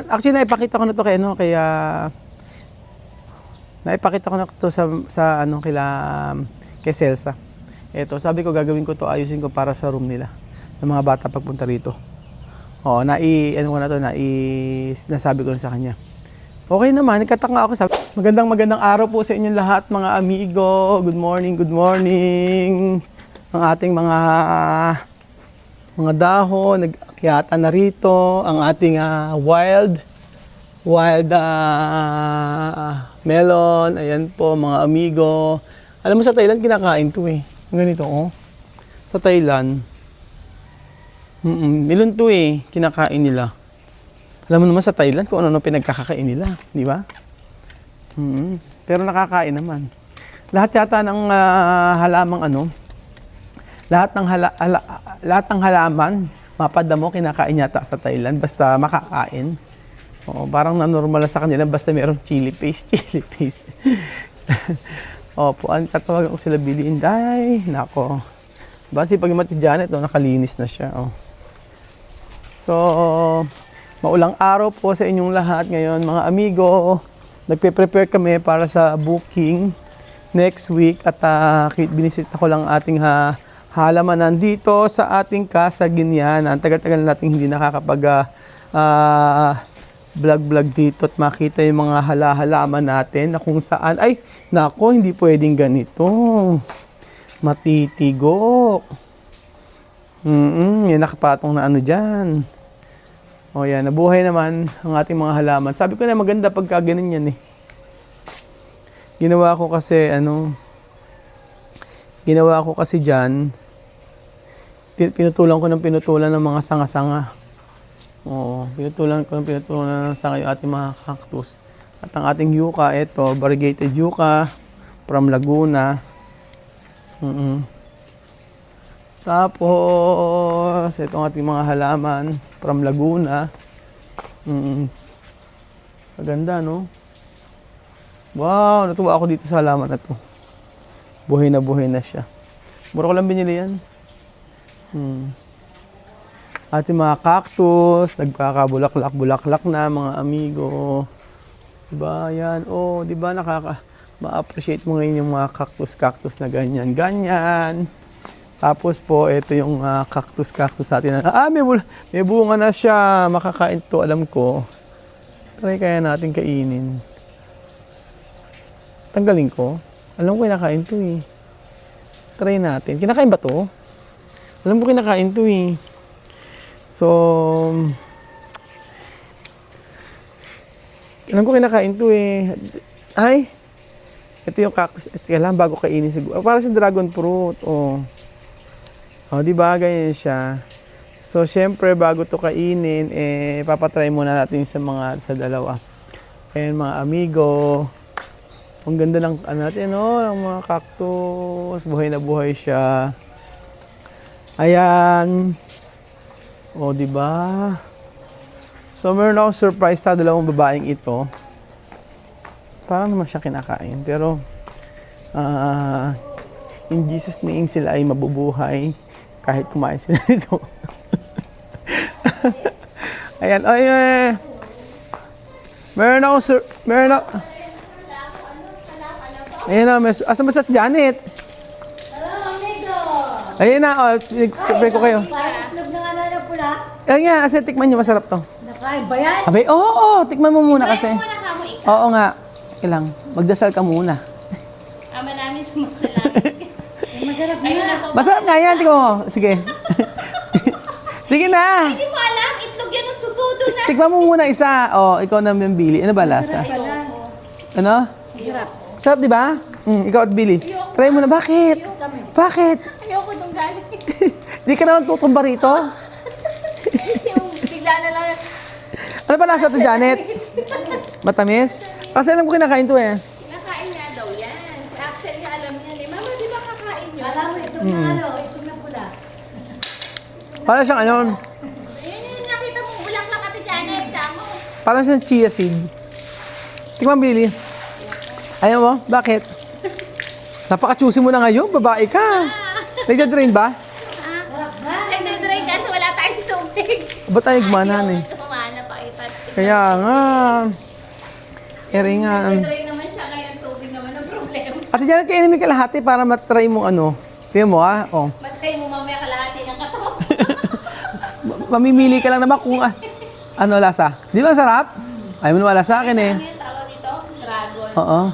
actually naipakita ko na to kay ano, kaya naipakita ko na to sa ano kay Celsa. Eto, sabi ko gagawin ko to, ayusin ko para sa room nila ng mga bata pagpunta rito. Oo, ano ko na to, nasabi ko na sa kanya. Okay naman, nagkataka ako. Magandang araw po sa inyong lahat mga amigo. Good morning, good morning. Ang ating mga dahon, nagkiyata na rito. Ang ating wild melon. Ayan po mga amigo. Alam mo sa Thailand, kinakain to eh. Ganito oh. Sa Thailand. Melon to eh, kinakain nila. Alam mo naman sa Thailand kung ano pinagkakakain nila, di ba? Pero nakakain naman. Lahat yata ng halamang ano, lahat ng halaman, mapadamo kinakain yata sa Thailand basta makakain. Oo, parang nanormal sa kanila basta mayroong chili paste. Opo, tatawagan ko sila Billy Inday. Nako. Basi pag mati Janet, nakalinis na siya. Oh. So, maulang araw po sa inyong lahat ngayon mga amigo. Nagpe-prepare kami para sa booking next week at binisita ko lang ating halamanan dito sa ating Casa Guiniana. Ang tagal-tagal natin hindi nakakapag vlog dito at makita yung mga halaman natin na kung saan, ay, nako, hindi pwedeng ganito. Matitigo. Yan nakapatong na ano dyan. O yan, nabuhay naman ang ating mga halaman. Sabi ko na maganda pagka ganun yan eh. Ginawa ko kasi dyan, pinutulan ko ng mga sanga-sanga. Oo, pinutulan ko ng sanga yung ating mga cactus. At ang ating yucca, ito, variegated yucca from Laguna. Tapos, itong ating mga halaman from Laguna. Maganda, no? Wow, natuwa ako dito sa halaman na to. Buhay na siya. Mura ko lang binili yan. Ating mga cactus, nagkakabulaklak na mga amigo. Diba, yan. Oh, diba, ma-appreciate mo ngayon yung mga cactus na ganyan. Tapos po, ito yung cactus natin. May bunga na siya. Makakain to, alam ko. Try kaya natin kainin. Tanggalin ko. Alam ko kinakain to eh. Try natin. Kinakain ba to? Alam ko kinakain to eh. So, alam ko kinakain to eh. Ay! Ito yung cactus. Kailangan bago kainin siguro. Para sa dragon fruit. Oh. O, di ba? Ganyan siya. So, syempre, bago to kainin, papatry muna natin sa dalawa. Ayan, mga amigo. Ang ganda ng, ng mga cactus. Buhay na buhay siya. Ayan. O, di ba? So, meron akong surprise sa dalawang babaeng ito. Parang naman siya kinakain. Pero, in Jesus' name, sila ay mabubuhay. Kahit kumain sila nito. Ayan. Ay, meron ako. Ayan na. Asa ba sa Janet? Hello, amigo. Ayan na. Prepare ko kayo. Itlog ng alala pula. Ayan nga. Kasi tikman nyo. Masarap to. Nakain ba yan? Abay, oo. Tikman mo muna kasi. Oo nga. Kailang. Magdasal ka muna. Marami sa mga lalaki. Masarap na. Masarap nga yan. Tingnan mo. Sige. Sige na. Hindi mo alam, itlog yan ang susudo na. Tikman mo muna isa. O, ikaw na yung Billy. Ano ba lasa? Ano? Masarap. Sarap, di ba? Ikaw at Billy. Try mo na. Bakit? Bakit? Ayoko nung galing. Di ka naman tutumba rito? Yung bigla na lang. Ano ba lasa ito, Janet? Matamis? Kasi alam ko kinakain to eh. Nakain nga daw yan. Si Axel nga alam niya. Mama, di ba kakain yun? Alam mo, itlog ng itlog na pula. Parang siyang ano, Ayun yung nakita mong bulaklak at Janet. Tamo. parang siyang chia seed. Tikman, Billy. Ayaw mo? Bakit? Napaka-choosy mo na ngayon. Babae ka. Nagda-drain ba? Nagdadry ka so wala tayong tubig. Ba't tayo gumanan eh? Kumana pa kita. Kaya nga. Eri nga. Nag-try naman siya ngayon, tubig naman ang problema. Ate Janet, kainin mo yung kalahati para matry mo ano. Tingnan mo ah. Oh. Matry mo mamaya kalahati ng katawan. Mamimili ka lang naman kung ano lasa. Di ba sarap? Ayaw mo na wala sa akin eh. Ano yung tawag dito? Dragon. Oo.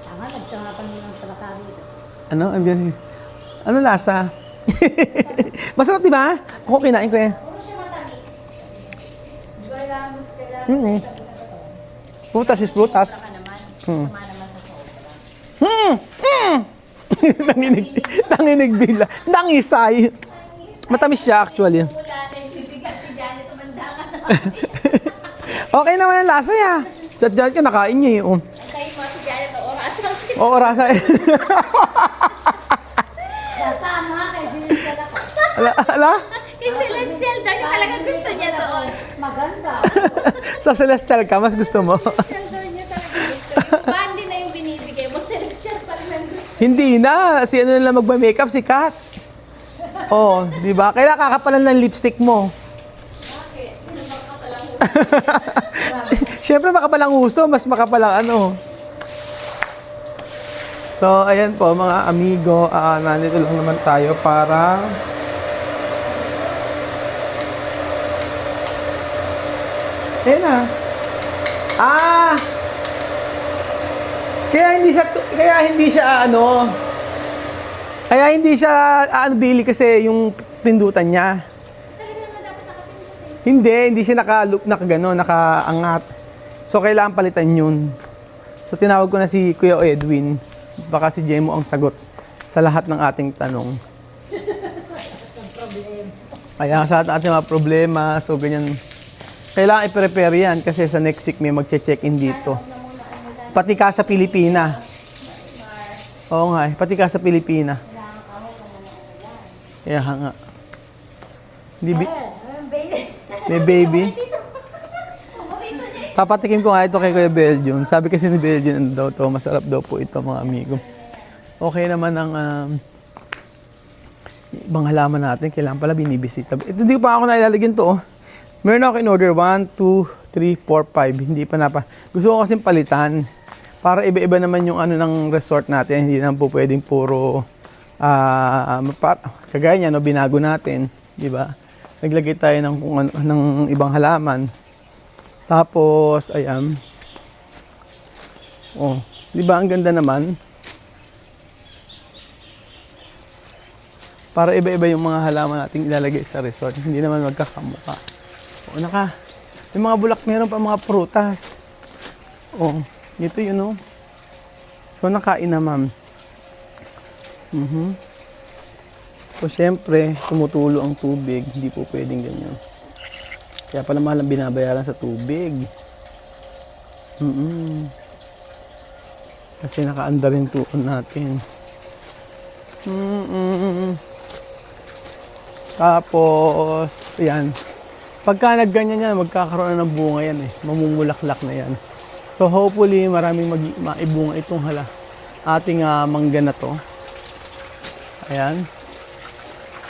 Tama, nagtangapan mo ng palakari ito. Ano? Ano lasa? Masarap di ba? Ako kinain ko eh. Puro siya matamis. Kailangan Mm-hmm. Prutas is prutas. Ka naman. Hmm. Tama naman sa sobra. Tanginig bigla. Nangisay. Matamis siya actually. Wala na yung bibigat si Janet, tumanda ka na. Okay naman ang lasa ya. Chat Janet ka nakain niya eh. Oh. Antayin mo si Janet, orasan. Oo, rasa eh. Saan mo kay Celestial ako. Ala? Yung Celestial daw niya talaga gusto niya doon. Maganda. Sa Celestial ka, mas gusto mo? Celestial daw niya talaga gusto. Bandi na yung binibigay mo, Celestial pa rin ang gusto. Hindi na. Si ano na magma-makeup, si Kat. Oh, di ba? Kailangan kakapalan ng lipstick mo. Bakit? Sino ba ka palang Siyempre makapalang uso, mas makapalang ano. So, ayan po mga amigo, nandito lang naman tayo para ayan na. Kaya hindi siya bili kasi yung pindutan niya. Talaga naman dapat nakapindot eh. Hindi siya naka-loop na gano'n, nakaangat. So, kailangan palitan yun. So, tinawag ko na si Kuya Edwin. Baka si Jemo ang sagot sa lahat ng ating tanong. Kaya sa ating mga problema, so ganyan. Kailangan i-prepare yan kasi sa next week may magche-check-in dito. Pati ka sa Pilipina. Oo nga, pati ka sa Pilipina. Kaya nga. Hindi may baby. Paborito niya eh. Papatikim ko nga ito kay Kuya Belgium. Sabi kasi ni Belgium, ano daw to, masarap daw po ito mga amigo. Okay naman ang ibang halaman natin. Kailangan pala binibisita. Ito hindi pa ako nailalagyan to. Oh. Meron ako in order. 1, 2, 3, 4, 5. Hindi pa na pa. Gusto ko kasing palitan. Para iba-iba naman yung ano ng resort natin. Hindi naman po pwedeng puro kagaya niya, no, binago natin. Di ba? Naglagay tayo ng, kung ano, ng ibang halaman. Tapos, ayan. Oh, di ba ang ganda naman? Para iba-iba yung mga halaman nating ilalagay sa resort. Hindi naman magkakamukha. O, may mga bulak, meron pa mga prutas. Oh, ito yun, oh. So, nakain naman. So, syempre, tumutulo ang tubig. Hindi po pwedeng ganyan. Kaya pala mahal ang binabayaran sa tubig. Kasi nakaanda rin tuon natin. Tapos, ayan. Pagka nagganyan yan, magkakaroon na ng bunga yan eh. Mamumulaklak na yan. So, hopefully, maraming maibunga itong ating mangga na to. Ayan.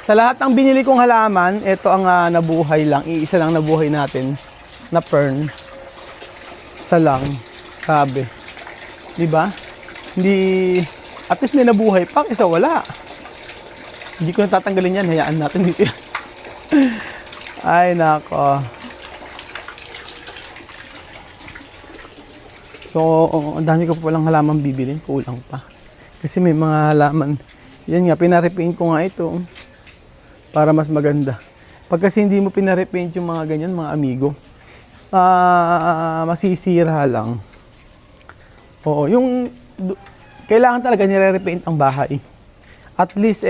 Sa lahat ng binili kong halaman, ito ang nabuhay lang. Iisa lang nabuhay natin na fern. Isa lang. Sabi. Diba? Hindi, at least may nabuhay pa, isa wala. Hindi ko natatanggalin yan. Hayaan natin dito yan. Ay, nako. So, ang dami ko pa palang halaman bibilin. Kulang pa. Kasi may mga halaman. Yan nga, pinarepaint ko nga ito. Para mas maganda. Pag kasi hindi mo pinarepaint yung mga ganyan, mga amigo, masisira lang. Oo, yung kailangan talaga nire-repaint ang bahay. At least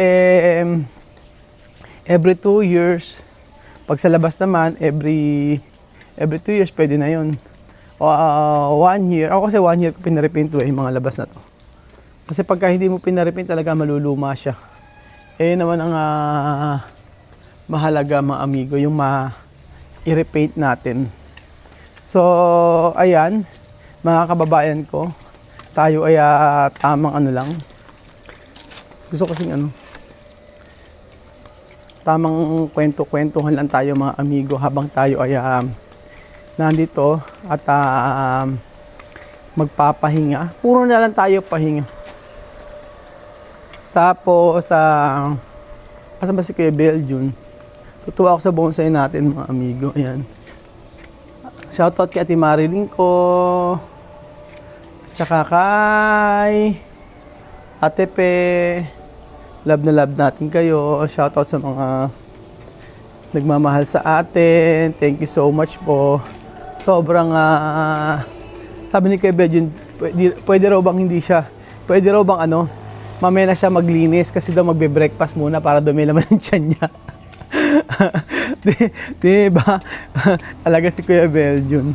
every 2 years. Pag sa labas naman, every 2 years pwede na 'yon. O 1 year. Ako kasi 1 year ko pinarepaint yung mga labas na to. Kasi pagka hindi mo pinarepaint talaga maluluma siya. Eh naman ang mahalaga mga amigo, yung i-repaint natin. So, ayan, mga kababayan ko, tayo ay tamang ano lang. Gusto ko kasing ano. tamang kwento-kwentuhan lang tayo mga amigo habang tayo ay nandito at magpapahinga. Puro na lang tayo pahinga. Tapos, asan ba si Kuya Belgium? Tutuwa ako sa bonsai natin mga amigo. Ayan. Shoutout kay Ate Marilyn ko. Tsaka kay Ate Pe. Love na love natin kayo. Shoutout sa mga nagmamahal sa atin. Thank you so much po. Sobrang, sabi ni Kuya Belgium, pwede raw bang hindi siya, pwede raw bang mamaya na siya maglinis kasi daw magbe-breakfast muna para dumi naman ang tiyan niya. di ba? Talaga si Kuya Belgium.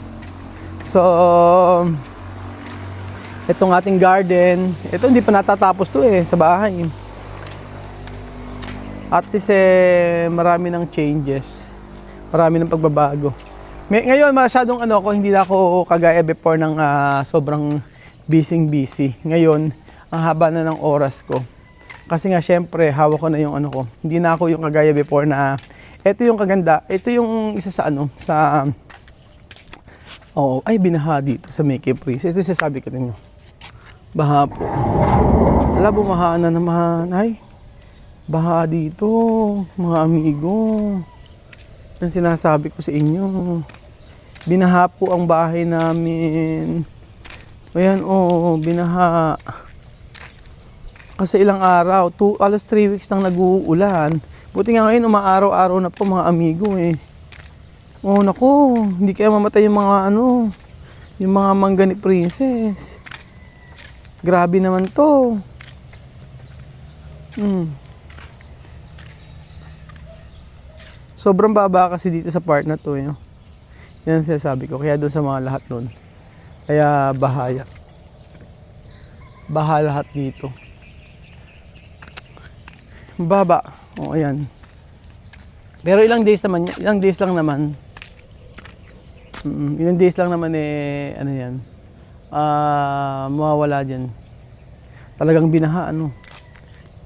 So, itong ating garden, ito hindi pa natatapos to sa bahay. At least marami ng changes. Marami ng pagbabago. Ngayon masyadong hindi na ako kagaya before ng sobrang busy. Ngayon, ang haba na ng oras ko. Kasi nga syempre, hawak ko na yung ko. Hindi na ako yung kagaya before na ito yung kaganda. Ito yung isa sa ay binaha dito sa Mickey Prince. Ito sasabi ko ninyo. Baha po. Wala, bumaha na naman. Ay, baha dito, mga amigo. Ang sinasabi ko sa inyo. Binaha po ang bahay namin. Ayan, binaha. Kasi ilang araw, alas 3 weeks nang nag-uulan. Buti nga ngayon, umaaraw-araw na po mga amigo naku, hindi kaya mamatay yung mga yung mga mangga ni Princess. Grabe naman to. Sobrang baba kasi dito sa part na to. Yan ang sinasabi ko. Kaya doon sa mga lahat doon. Kaya bahaya. Baha lahat dito. Baba. Ayan. Pero ilang days lang naman. Ilang days lang naman yan. Mawawala dyan. Talagang binaha,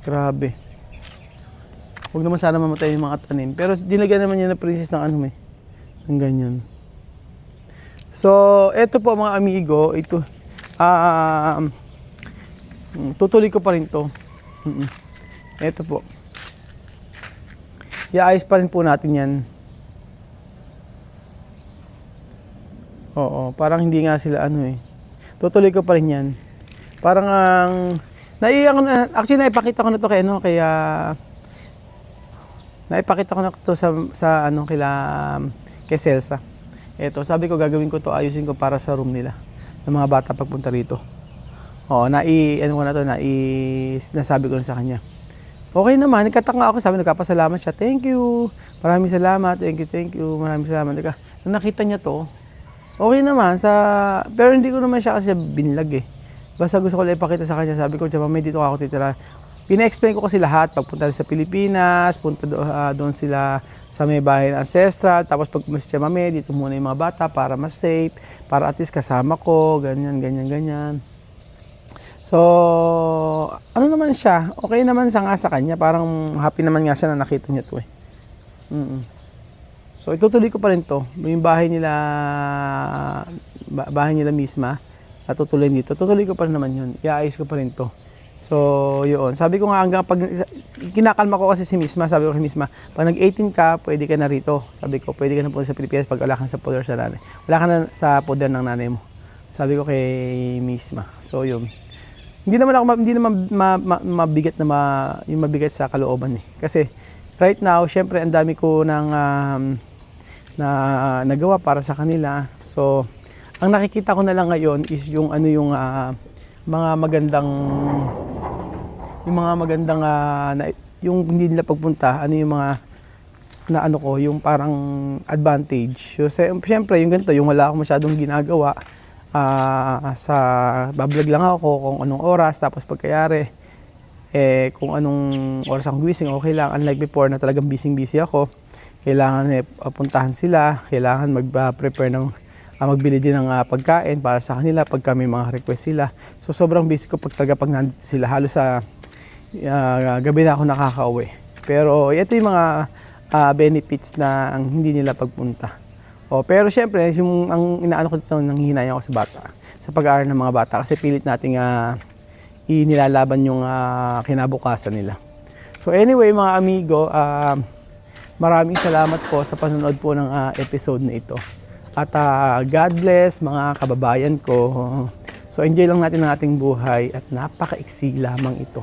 Grabe. Huwag naman sana mamatay yung mga tanim. Pero dinagyan naman niya na Princess ng ng ganyan. So, eto po mga amigo, ito. Tutuloy ko pa rin to. Eto po. Iayos pa rin po natin yan. Oo, parang hindi nga sila Tutuloy ko pa rin yan. Parang actually naipakita ko na to naipakita ko na to sa kay Celsa. Ito, sabi ko gagawin ko to, ayusin ko para sa room nila ng mga bata pagpunta rito. Oo, nasabi ko na sa kanya. Okay naman, nagkataka ako, sabi nagkapasalamat siya. Thank you. Maraming salamat. Thank you. Maraming salamat. Nung nakita niya to, okay naman pero hindi ko naman siya kasi binlag Basta gusto ko lang ipakita sa kanya. Sabi ko, "Mami, dito ako titira." Pina-explain ko kasi lahat. Pagpunta sa Pilipinas, punta doon sila sa may bahay ng ancestral. Tapos pag umalis siya, "Mami, dito muna yung mga bata para mas safe. Para at least kasama ko." Ganyan. So, naman siya? Okay naman nga sa kanya. Parang happy naman nga siya na nakita niya to So, itutuloy ko pa rin to. Yung bahay nila misma. Tutuloy dito. Tutuloy ko pa rin naman yun. Iayos ko pa rin to. So, yun. Sabi ko nga hanggang pag kinakalma ko kasi si Misma, sabi ko kay Misma, pag nag-18 ka, pwede ka na rito. Sabi ko, pwede ka na po sa Pilipinas pag wala ka sa poder sa nanay. Wala ka na sa poder ng nanay mo. Sabi ko kay Misma. So, yun. Hindi naman mabigat yung mabigat sa kalooban Kasi right now, syempre ang dami ko na nagawa para sa kanila. So, ang nakikita ko na lang ngayon is yung mga magandang yung hindi nila pagpunta, yung mga yung parang advantage. So, siyempre, yung ganito, yung wala akong masyadong ginagawa, bablog lang ako kung anong oras, tapos pagkayari, kung anong oras akong gising, okay lang. Unlike before na talagang busy ako, kailangan puntahan sila, kailangan mag-prepare magbili din ng pagkain para sa kanila pag may mga request sila. So sobrang busy ko pag nandito sila. Halos sa gabi na ako nakakauwi. Pero ito yung mga benefits na ang hindi nila pagpunta. Pero syempre, ang inaano ko dito, nanghihinayang ako sa bata, sa pag-aaral ng mga bata kasi pilit nating inilalaban yung kinabukasan nila. So anyway mga amigo, maraming salamat po sa panonood po ng episode na ito. At God bless mga kababayan ko. So enjoy lang natin ang ating buhay at napakaiksi lamang ito.